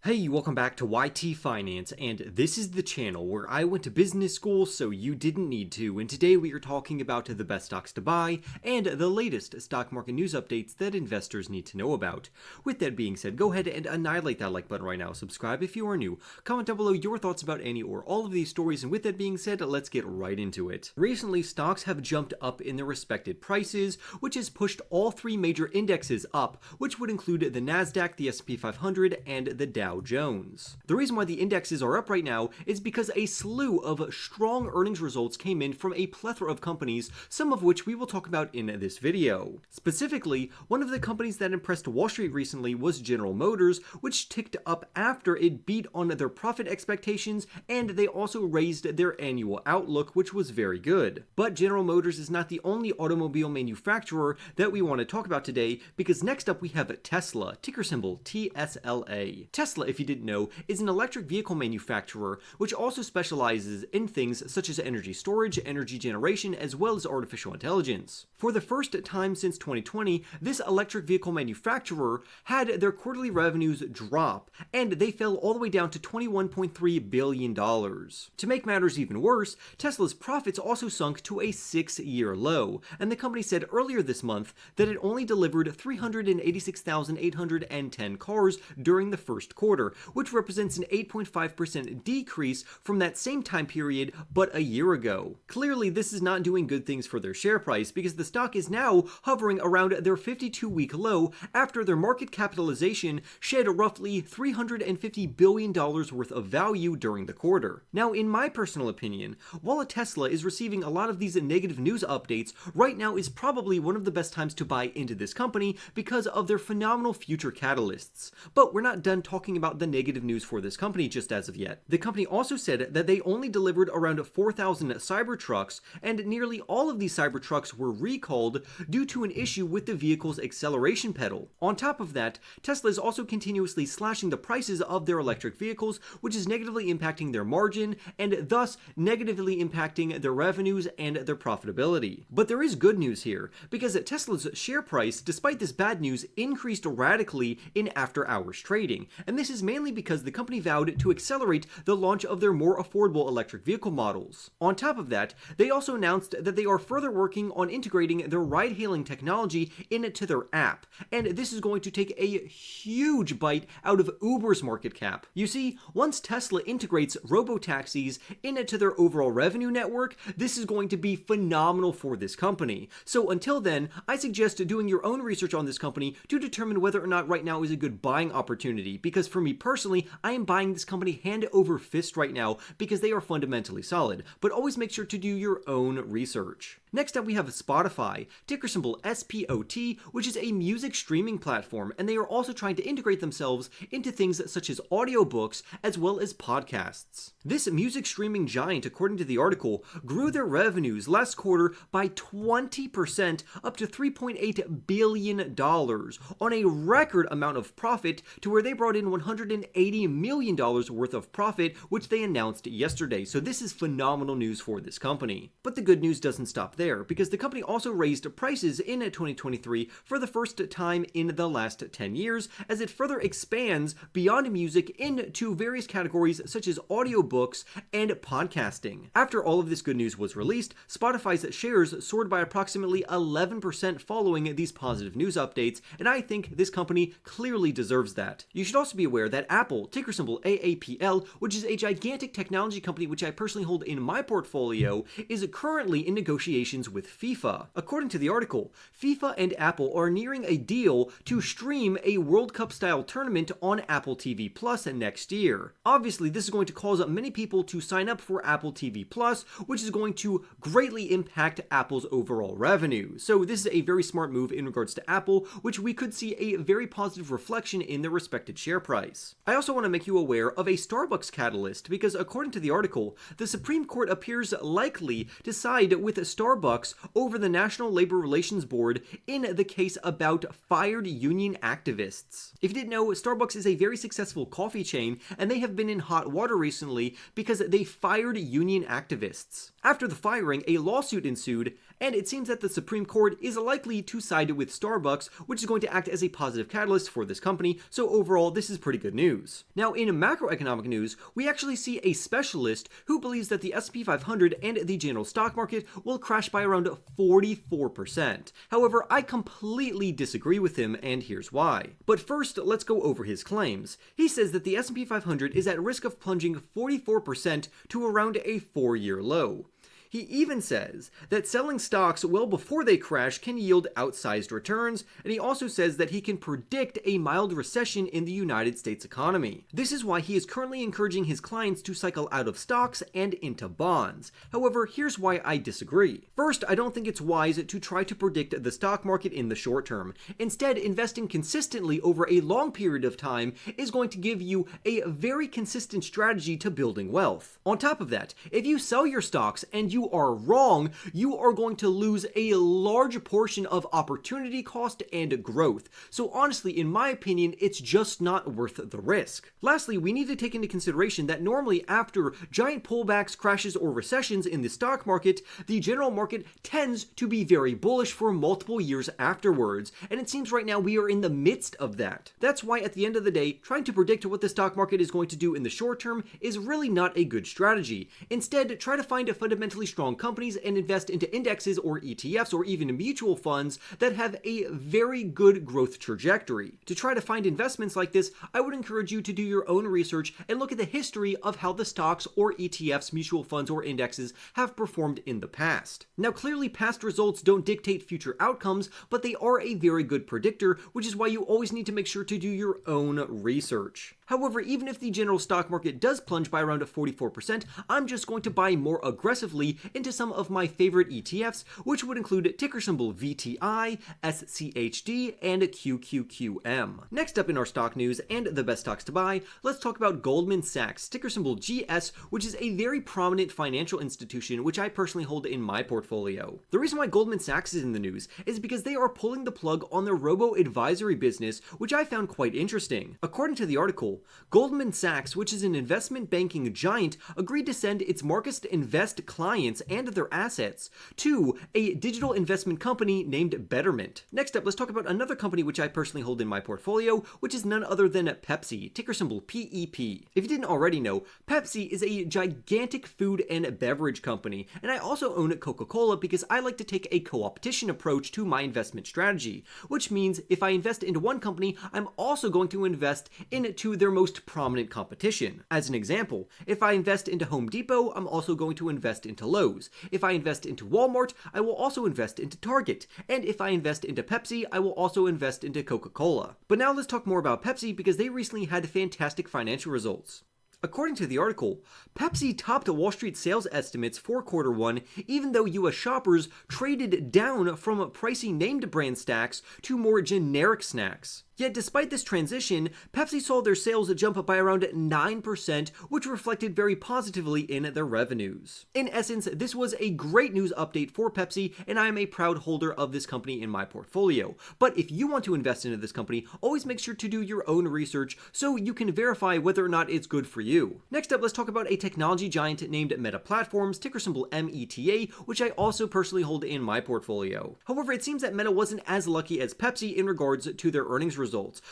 Hey, welcome back to YT Finance, and this is the channel where I went to business school so you didn't need to, and today we are talking about the best stocks to buy and the latest stock market news updates that investors need to know about. With that being said, go ahead and annihilate that like button right now, subscribe if you are new, comment down below your thoughts about any or all of these stories, and with that being said, let's get right into it. Recently, stocks have jumped up in their respected prices, which has pushed all three major indexes up, which would include the Nasdaq, the S&P 500, and the Dow Jones. The reason why the indexes are up right now is because a slew of strong earnings results came in from a plethora of companies, some of which we will talk about in this video. Specifically, one of the companies that impressed Wall Street recently was General Motors, which ticked up after it beat on their profit expectations, and they also raised their annual outlook, which was very good. But General Motors is not the only automobile manufacturer that we want to talk about today, because next up we have Tesla, ticker symbol TSLA. Tesla, if you didn't know, is an electric vehicle manufacturer which also specializes in things such as energy storage, energy generation, as well as artificial intelligence. For the first time since 2020, this electric vehicle manufacturer had their quarterly revenues drop, and they fell all the way down to $21.3 billion. To make matters even worse, Tesla's profits also sunk to a 6-year low, and the company said earlier this month that it only delivered 386,810 cars during the first quarter, which represents an 8.5% decrease from that same time period but a year ago. Clearly, this is not doing good things for their share price, because the stock is now hovering around their 52-week low after their market capitalization shed roughly $350 billion worth of value during the quarter. Now, in my personal opinion, while Tesla is receiving a lot of these negative news updates, right now is probably one of the best times to buy into this company because of their phenomenal future catalysts. But we're not done talking about the negative news for this company just as of yet. The company also said that they only delivered around 4,000 Cybertrucks, and nearly all of these Cybertrucks were recalled due to an issue with the vehicle's acceleration pedal. On top of that, Tesla is also continuously slashing the prices of their electric vehicles, which is negatively impacting their margin and thus negatively impacting their revenues and their profitability. But there is good news here, because Tesla's share price, despite this bad news, increased radically in after-hours trading, and this is mainly because the company vowed to accelerate the launch of their more affordable electric vehicle models. On top of that, they also announced that they are further working on integrating their ride-hailing technology into their app, and this is going to take a huge bite out of Uber's market cap. You see, once Tesla integrates robo-taxis into their overall revenue network, this is going to be phenomenal for this company. So until then, I suggest doing your own research on this company to determine whether or not right now is a good buying opportunity, because for me personally, I am buying this company hand over fist right now because they are fundamentally solid, but always make sure to do your own research. Next up, we have Spotify, ticker symbol SPOT, which is a music streaming platform, and they are also trying to integrate themselves into things such as audiobooks as well as podcasts. This music streaming giant, according to the article, grew their revenues last quarter by 20%, up to $3.8 billion, on a record amount of profit, to where they brought in $180 million worth of profit, which they announced yesterday. So this is phenomenal news for this company. But the good news doesn't stop there, because the company also raised prices in 2023 for the first time in the last 10 years, as it further expands beyond music into various categories such as audiobooks and podcasting. After all of this good news was released, Spotify's shares soared by approximately 11% following these positive news updates, and I think this company clearly deserves that. You should also be aware that Apple, ticker symbol AAPL, which is a gigantic technology company which I personally hold in my portfolio, is currently in negotiations with FIFA. According to the article, FIFA and Apple are nearing a deal to stream a World Cup style tournament on Apple TV Plus next year. Obviously, this is going to cause many people to sign up for Apple TV Plus, which is going to greatly impact Apple's overall revenue. So this is a very smart move in regards to Apple, which we could see a very positive reflection in their respected share price. I also want to make you aware of a Starbucks catalyst, because according to the article, the Supreme Court appears likely to side with Starbucks over the National Labor Relations Board in the case about fired union activists. If you didn't know, Starbucks is a very successful coffee chain, and they have been in hot water recently because they fired union activists. After the firing, a lawsuit ensued, and it seems that the Supreme Court is likely to side with Starbucks, which is going to act as a positive catalyst for this company, so overall this is pretty good news. Now in macroeconomic news, we actually see a specialist who believes that the S&P 500 and the general stock market will crash by around 44%. However, I completely disagree with him, and here's why. But first, let's go over his claims. He says that the S&P 500 is at risk of plunging 44% to around a 4-year low. He even says that selling stocks well before they crash can yield outsized returns, and he also says that he can predict a mild recession in the United States economy. This is why he is currently encouraging his clients to cycle out of stocks and into bonds. However, here's why I disagree. First, I don't think it's wise to try to predict the stock market in the short term. Instead, investing consistently over a long period of time is going to give you a very consistent strategy to building wealth. On top of that, if you sell your stocks and you are wrong, you are going to lose a large portion of opportunity cost and growth. So honestly, in my opinion, it's just not worth the risk. Lastly, we need to take into consideration that normally after giant pullbacks, crashes, or recessions in the stock market, the general market tends to be very bullish for multiple years afterwards, and it seems right now we are in the midst of that. That's why at the end of the day, trying to predict what the stock market is going to do in the short term is really not a good strategy. Instead, try to find fundamentally strong companies and invest into indexes or ETFs or even mutual funds that have a very good growth trajectory. To try to find investments like this, I would encourage you to do your own research and look at the history of how the stocks or ETFs, mutual funds, or indexes have performed in the past. Now, clearly past results don't dictate future outcomes, but they are a very good predictor, which is why you always need to make sure to do your own research. However, even if the general stock market does plunge by around 44%, I'm just going to buy more aggressively into some of my favorite ETFs, which would include ticker symbol VTI, SCHD, and QQQM. Next up in our stock news and the best stocks to buy, let's talk about Goldman Sachs, ticker symbol GS, which is a very prominent financial institution which I personally hold in my portfolio. The reason why Goldman Sachs is in the news is because they are pulling the plug on their robo-advisory business, which I found quite interesting. According to the article, Goldman Sachs, which is an investment banking giant, agreed to send its Marcus Invest clients and their assets to a digital investment company named Betterment. Next up, let's talk about another company which I personally hold in my portfolio, which is none other than Pepsi, ticker symbol PEP. If you didn't already know, Pepsi is a gigantic food and beverage company, and I also own Coca-Cola because I like to take a co-opetition approach to my investment strategy, which means if I invest into one company, I'm also going to invest into their most prominent competition. As an example, if I invest into Home Depot, I'm also going to invest into Lowe's. If I invest into Walmart, I will also invest into Target. And if I invest into Pepsi, I will also invest into Coca-Cola. But now let's talk more about Pepsi because they recently had fantastic financial results. According to the article, Pepsi topped Wall Street sales estimates for Q1, even though US shoppers traded down from pricey named brand snacks to more generic snacks. Yet despite this transition, Pepsi saw their sales jump up by around 9%, which reflected very positively in their revenues. In essence, this was a great news update for Pepsi, and I am a proud holder of this company in my portfolio. But if you want to invest into this company, always make sure to do your own research so you can verify whether or not it's good for you. Next up, let's talk about a technology giant named Meta Platforms, ticker symbol META, which I also personally hold in my portfolio. However, it seems that Meta wasn't as lucky as Pepsi in regards to their earnings results.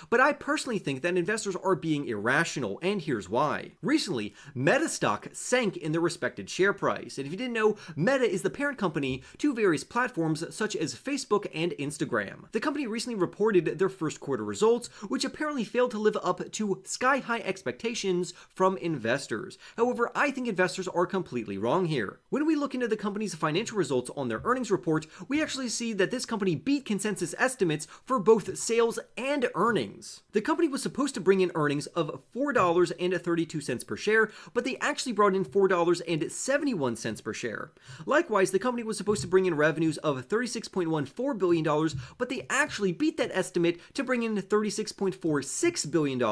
But I personally think that investors are being irrational, and here's why. Recently, Meta stock sank in their respected share price, and if you didn't know, Meta is the parent company to various platforms such as Facebook and Instagram. The company recently reported their first quarter results, which apparently failed to live up to sky-high expectations from investors. However, I think investors are completely wrong here. When we look into the company's financial results on their earnings report, we actually see that this company beat consensus estimates for both sales and earnings. The company was supposed to bring in earnings of $4.32 per share, but they actually brought in $4.71 per share. Likewise, the company was supposed to bring in revenues of $36.14 billion, but they actually beat that estimate to bring in $36.46 billion.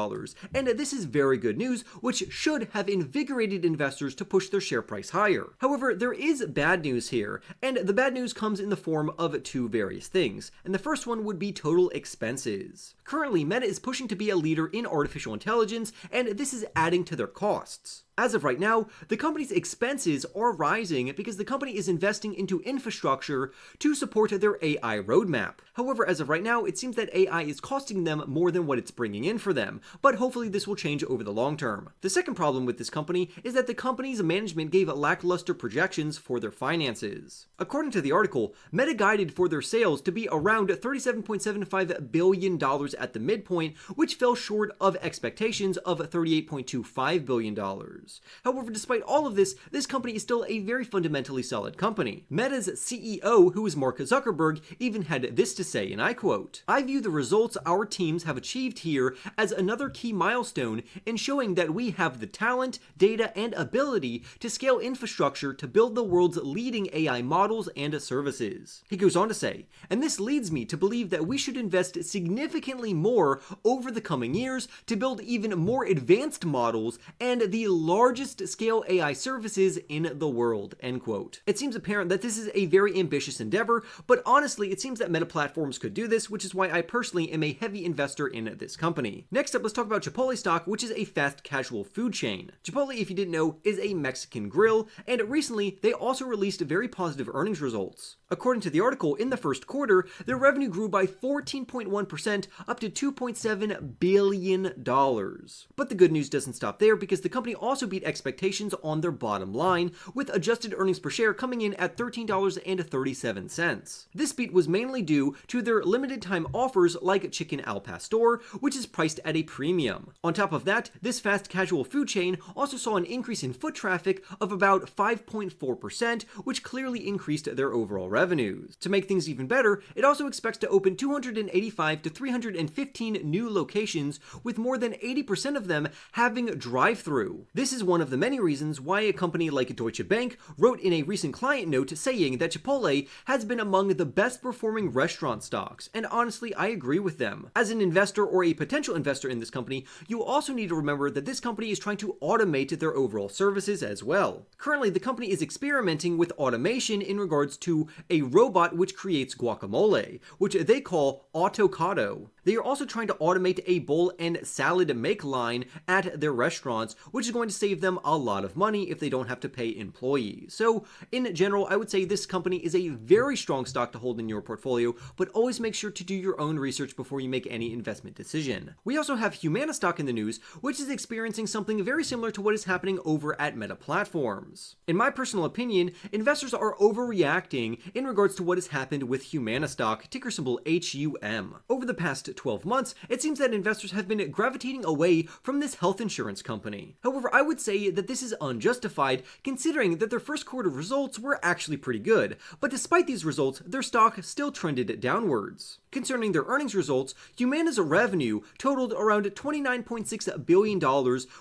And this is very good news, which should have invigorated investors to push their share price higher. However, there is bad news here, and the bad news comes in the form of two various things. And the first one would be total expenses. Currently, Meta is pushing to be a leader in artificial intelligence, and this is adding to their costs. As of right now, the company's expenses are rising because the company is investing into infrastructure to support their AI roadmap. However, as of right now, it seems that AI is costing them more than what it's bringing in for them, but hopefully this will change over the long term. The second problem with this company is that the company's management gave lackluster projections for their finances. According to the article, Meta guided for their sales to be around $37.75 billion at the midpoint, which fell short of expectations of $38.25 billion. However, despite all of this, this company is still a very fundamentally solid company. Meta's CEO, who is Mark Zuckerberg, even had this to say, and I quote, "I view the results our teams have achieved here as another key milestone in showing that we have the talent, data, and ability to scale infrastructure to build the world's leading AI models and services." He goes on to say, "And this leads me to believe that we should invest significantly more over the coming years to build even more advanced models and the largest scale AI services in the world," end quote. It seems apparent that this is a very ambitious endeavor, but honestly, it seems that Meta Platforms could do this, which is why I personally am a heavy investor in this company. Next up, let's talk about Chipotle stock, which is a fast casual food chain. Chipotle, if you didn't know, is a Mexican grill, and recently they also released very positive earnings results. According to the article, in the first quarter, their revenue grew by 14.1% up to $2.7 billion. But the good news doesn't stop there, because the company also beat expectations on their bottom line, with adjusted earnings per share coming in at $13.37. This beat was mainly due to their limited time offers like Chicken al Pastor, which is priced at a premium. On top of that, this fast casual food chain also saw an increase in foot traffic of about 5.4%, which clearly increased their overall revenues. To make things even better, it also expects to open 285 to 315 new locations, with more than 80% of them having drive-through. This is one of the many reasons why a company like Deutsche Bank wrote in a recent client note saying that Chipotle has been among the best performing restaurant stocks, and honestly, I agree with them. As an investor or a potential investor in this company, you also need to remember that this company is trying to automate their overall services as well. Currently, the company is experimenting with automation in regards to a robot which creates guacamole, which they call Autocado. They are also trying to automate a bowl and salad make line at their restaurants, which is going to save them a lot of money if they don't have to pay employees. So, in general, I would say this company is a very strong stock to hold in your portfolio, but always make sure to do your own research before you make any investment decision. We also have Humana stock in the news, which is experiencing something very similar to what is happening over at Meta Platforms. In my personal opinion, investors are overreacting in regards to what has happened with Humana stock, ticker symbol HUM. Over the past 12 months, it seems that investors have been gravitating away from this health insurance company. However, I would say that this is unjustified, considering that their first quarter results were actually pretty good, but despite these results, their stock still trended downwards. Concerning their earnings results, Humana's revenue totaled around $29.6 billion,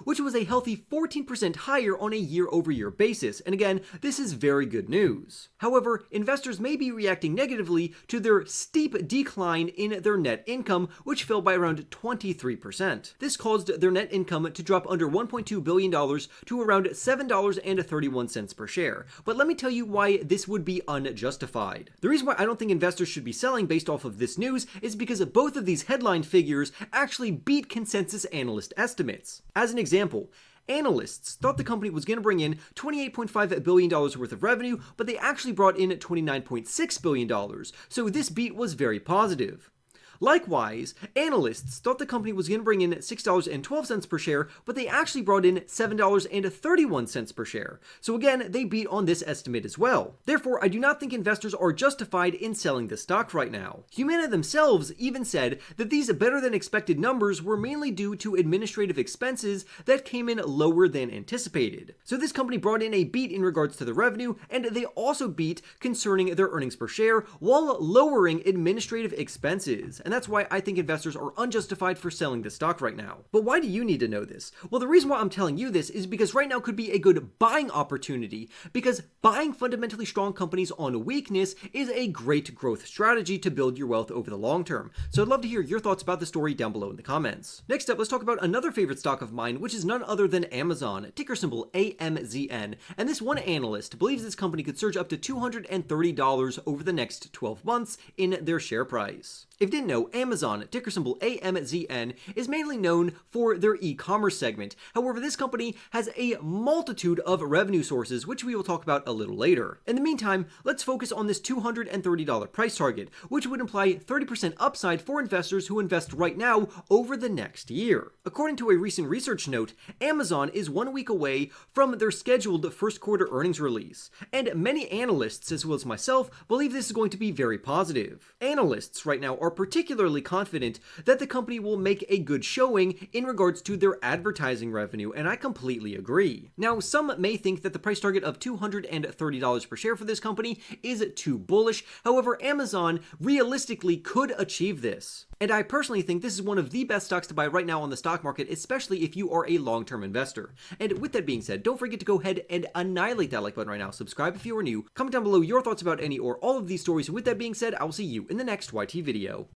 which was a healthy 14% higher on a year-over-year basis, and again, this is very good news. However, investors may be reacting negatively to their steep decline in their net income, which fell by around 23%. This caused their net income to drop under $1.2 billion to around $7.31 per share. But let me tell you why this would be unjustified. The reason why I don't think investors should be selling based off of this news is because both of these headline figures actually beat consensus analyst estimates. As an example, analysts thought the company was going to bring in $28.5 billion worth of revenue, but they actually brought in $29.6 billion, so this beat was very positive. Likewise, analysts thought the company was going to bring in $6.12 per share, but they actually brought in $7.31 per share. So again, they beat on this estimate as well. Therefore, I do not think investors are justified in selling this stock right now. Humana themselves even said that these better than expected numbers were mainly due to administrative expenses that came in lower than anticipated. So this company brought in a beat in regards to the revenue, and they also beat concerning their earnings per share while lowering administrative expenses. And that's why I think investors are unjustified for selling this stock right now. But why do you need to know this? Well, the reason why I'm telling you this is because right now could be a good buying opportunity, because buying fundamentally strong companies on weakness is a great growth strategy to build your wealth over the long term. So I'd love to hear your thoughts about the story down below in the comments. Next up, let's talk about another favorite stock of mine, which is none other than Amazon, ticker symbol AMZN. And this one analyst believes this company could surge up to $230 over the next 12 months in their share price. If you didn't know, know, Amazon, ticker symbol AMZN, is mainly known for their e-commerce segment. However, this company has a multitude of revenue sources, which we will talk about a little later. In the meantime, let's focus on this $230 price target, which would imply 30% upside for investors who invest right now over the next year. According to a recent research note, Amazon is 1 week away from their scheduled first quarter earnings release, and many analysts, as well as myself, believe this is going to be very positive. Analysts right now are particularly confident that the company will make a good showing in regards to their advertising revenue, and I completely agree. Now, some may think that the price target of $230 per share for this company is too bullish. However, Amazon realistically could achieve this. And I personally think this is one of the best stocks to buy right now on the stock market, especially if you are a long-term investor. And with that being said, don't forget to go ahead and annihilate that like button right now. Subscribe if you are new. Comment down below your thoughts about any or all of these stories. And with that being said, I will see you in the next YT video.